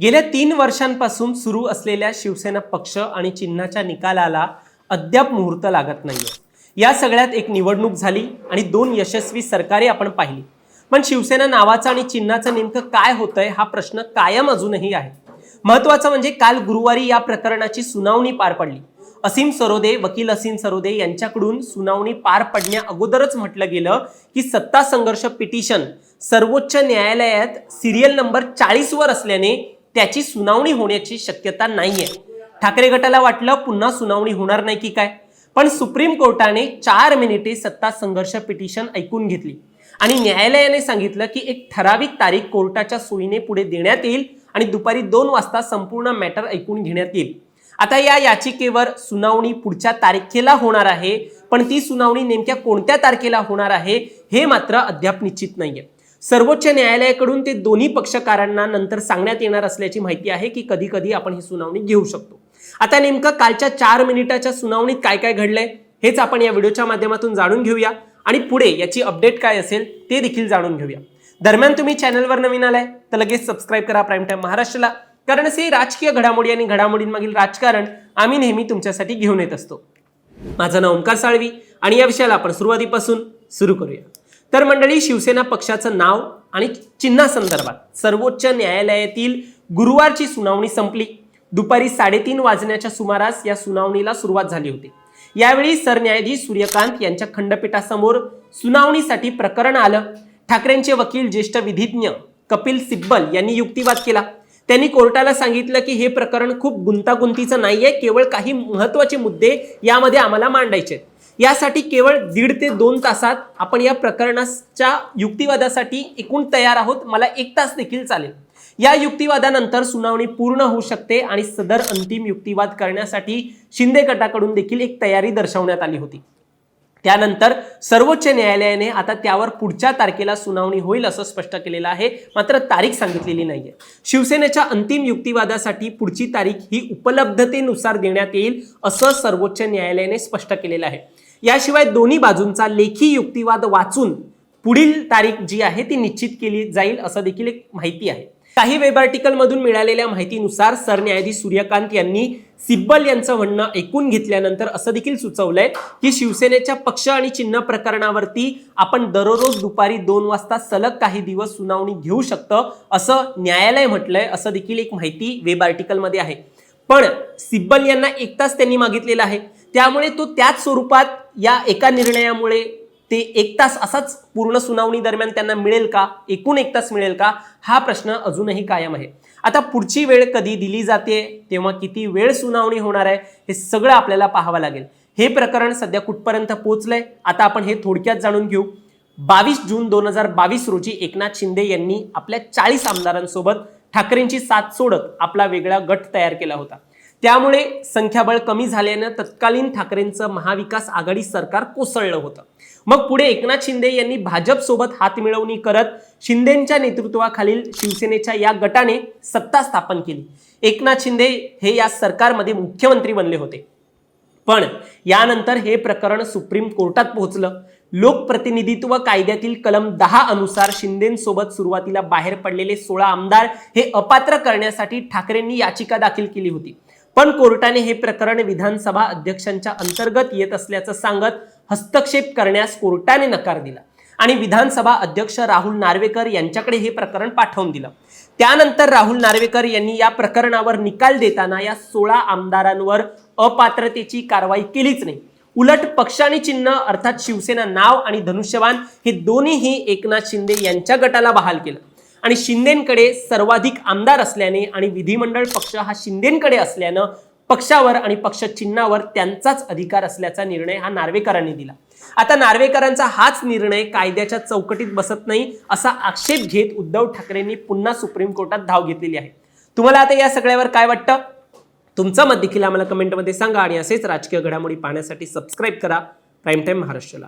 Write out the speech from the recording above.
गेल्या 3 वर्षांपासून सुरू असलेल्या शिवसेना पक्ष आणि चिन्हाच्या निकालाला अद्याप मुहूर्त लागत नाहीये। या सगळ्यात एक निवडणूक झाली आणि 2 यशस्वी सरकारे आपण पाहिली, पण शिवसेना नावाचं आणि चिन्हाचं नेमकं काय होतंय हा प्रश्न कायम अजूनही आहे। महत्त्वाचं म्हणजे काल गुरुवारी या प्रकरणाची सुनावणी पार पडली। वकील असीम सरोदे यांच्याकडून सुनावणी पार पडण्या अगोदरच म्हटलं गेलं की सत्ता संघर्ष पिटिशन सर्वोच्च न्यायालयात सिरियल नंबर 40 वर असल्याने त्याची सुनावणी होण्याची शक्यता नाहीये। ठाकरे गटाला वाटलं पुन्हा सुनावणी होणार नाही की काय, पण सुप्रीम कोर्टाने 4 मिनिटे सत्ता संघर्ष पिटिशन ऐकून घेतली आणि न्यायालयाने सांगितलं की एक ठराविक तारीख कोर्टाच्या सोयीने पुढे देण्यात येईल आणि दुपारी 2 वाजता संपूर्ण मॅटर ऐकून घेण्यात येईल। आता या याचिकेवर सुनावणी पुढच्या तारखेला होणार आहे, पण ती सुनावणी नेमक्या कोणत्या तारखेला होणार आहे हे मात्र अद्याप निश्चित नाहीये। सर्वोच्च न्यायालयाकडून ते दोन्ही पक्षकारांना नंतर सांगण्यात येणार असल्याची माहिती आहे की कधी कधी आपण ही सुनावणी घेऊ शकतो। आता नेमकं कालच्या 4 मिनिटाच्या सुनावणीत काय काय घडलंय हेच आपण या व्हिडिओच्या माध्यमातून जाणून घेऊया आणि पुढे याची अपडेट काय असेल ते देखील जाणून घेऊया। दरम्यान तुम्ही चॅनलवर नवीन आलाय तर लगेच सबस्क्राइब करा प्राईम टाइम महाराष्ट्राला, कारण असे राजकीय घडामोडी आणि घडामोडींमागील राजकारण आम्ही नेहमी तुमच्यासाठी घेऊन येत असतो। माझं नाव ओंकार साळवी आणि या विषयाला आपण सुरुवातीपासून सुरू करूया। तर मंडळी, शिवसेना पक्षाचं नाव आणि चिन्हासंदर्भात सर्वोच्च न्यायालयातील गुरुवारची सुनावणी संपली। दुपारी 3:30 वाजण्याच्या सुमारास या सुनावणीला सुरुवात झाली होती। यावेळी सरन्यायाधीश सूर्यकांत यांच्या खंडपीठासमोर सुनावणीसाठी प्रकरण आलं। ठाकरेंचे वकील ज्येष्ठ विधिज्ञ कपिल सिब्बल यांनी युक्तिवाद केला। त्यांनी कोर्टाला सांगितलं की हे प्रकरण खूप गुंतागुंतीचं नाहीये, केवळ काही महत्त्वाचे मुद्दे यामध्ये आम्हाला मांडायचे आहेत। यासाठी केवळ 1.5 ते 2 तासात आपण या प्रकरणाच्या युक्तिवादासाठी एकूण तयार आहोत। मला 1 तास देखील चालेल। या युक्तिवादानंतर सुनावणी पूर्ण होऊ शकते आणि सदर अंतिम युक्तिवाद करण्यासाठी शिंदे गटाकडून देखील एक तयारी दर्शवण्यात आली होती। त्यानंतर सर्वोच्च न्यायालयाने आता त्यावर पुढच्या तारखेला सुनावणी होईल असं स्पष्ट केलेलं आहे, मात्र तारीख सांगितलेली नाहीये। शिवसेनेच्या अंतिम युक्तिवादासाठी पुढची तारीख ही उपलब्धतेनुसार देण्यात येईल असं सर्वोच्च न्यायालयाने स्पष्ट केलेलं आहे। याशिवाय दोन्ही बाजूंचा लेखी युक्तिवाद वाचून पुढील तारीख जी आहे ती निश्चित केली जाईल असं देखील एक माहिती आहे। काही वेब आर्टिकल मधून मिळालेल्या माहितीनुसार सरन्यायाधीश सूर्यकांत यांनी सिब्बल यांचं म्हणणं ऐकून घेतल्यानंतर असं देखील सुचवलंय की शिवसेनेच्या पक्ष आणि चिन्ह प्रकरणावरती आपण दररोज दुपारी 2 वाजता सलग काही दिवस सुनावणी घेऊ शकतो असं न्यायालय म्हटलंय, असं देखील एक माहिती वेब आर्टिकल मध्ये आहे। पण सिब्बल यांना 1 तास त्यांनी मागितलेला आहे, त्यामुळे तो त्याच स्वरूपात या एका निर्णयामुळे ते 1 तास असाच पूर्ण सुनावणी दरम्यान त्यांना मिळेल का, एकूण 1 तास मिळेल का, हा प्रश्न अजूनही कायम आहे। आता पुढची वेळ कधी दिली जाते, तेव्हा किती वेळ सुनावणी होणार आहे हे सगळं आपल्याला पाहावं लागेल। हे प्रकरण सध्या कुठपर्यंत पोहोचलंय आता आपण हे थोडक्यात जाणून घेऊ। 22 जून 2022 रोजी एकनाथ शिंदे यांनी आपल्या 40 आमदारांसोबत ठाकरेंची साथ सोडत आपला वेगळा गट तयार केला होता। त्यामुळे संख्याबळ कमी झाल्यानं तत्कालीन ठाकरेंचं महाविकास आघाडी सरकार कोसळलं होतं। मग पुढे एकनाथ शिंदे यांनी भाजप सोबत हातमिळवणी करत शिंदेंच्या नेतृत्वाखालील शिवसेनेच्या या गटाने सत्ता स्थापन केली। एकनाथ शिंदे हे या सरकारमध्ये मुख्यमंत्री बनले होते, पण यानंतर हे प्रकरण सुप्रीम कोर्टात पोहोचलं। लोकप्रतिनिधित्व कायद्यातील कलम 10 अनुसार शिंदेंसोबत सुरुवातीला बाहेर पडलेले 16 आमदार हे अपात्र करण्यासाठी ठाकरेंनी याचिका दाखल केली होती, पण कोर्टाने हे प्रकरण विधानसभा अध्यक्षांच्या अंतर्गत येत असल्याचं सांगत हस्तक्षेप करण्यास कोर्टाने नकार दिला आणि विधानसभा अध्यक्ष राहुल नार्वेकर यांच्याकडे हे प्रकरण पाठवून दिलं। त्यानंतर राहुल नार्वेकर यांनी या प्रकरणावर निकाल देताना या 16 आमदारांवर अपात्रतेची कारवाई केलीच नाही। उलट पक्ष आणि चिन्ह अर्थात शिवसेना नाव आणि धनुष्यबाण हे दोन्हीही एकनाथ शिंदे यांच्या गटाला बहाल केलं आणि शिंदेंकडे सर्वाधिक आमदार असल्याने आणि विधिमंडळ पक्ष हा शिंदेंकडे असल्यानं पक्षावर आणि पक्ष चिन्हावर त्यांचाच अधिकार असल्याचा निर्णय हा नार्वेकरांनी दिला। आता नार्वेकरांचा हाच निर्णय कायद्याच्या चौकटीत बसत नाही असा आक्षेप घेत उद्धव ठाकरेंनी पुन्हा सुप्रीम कोर्टात धाव घेतलेली आहे। तुम्हाला आता या सगळ्यावर काय वाटतं? तुमचं मत देखील आम्हाला कमेंटमध्ये सांगा आणि असेच राजकीय घडामोडी पाहण्यासाठी सबस्क्राइब करा प्राईम टाइम महाराष्ट्राला।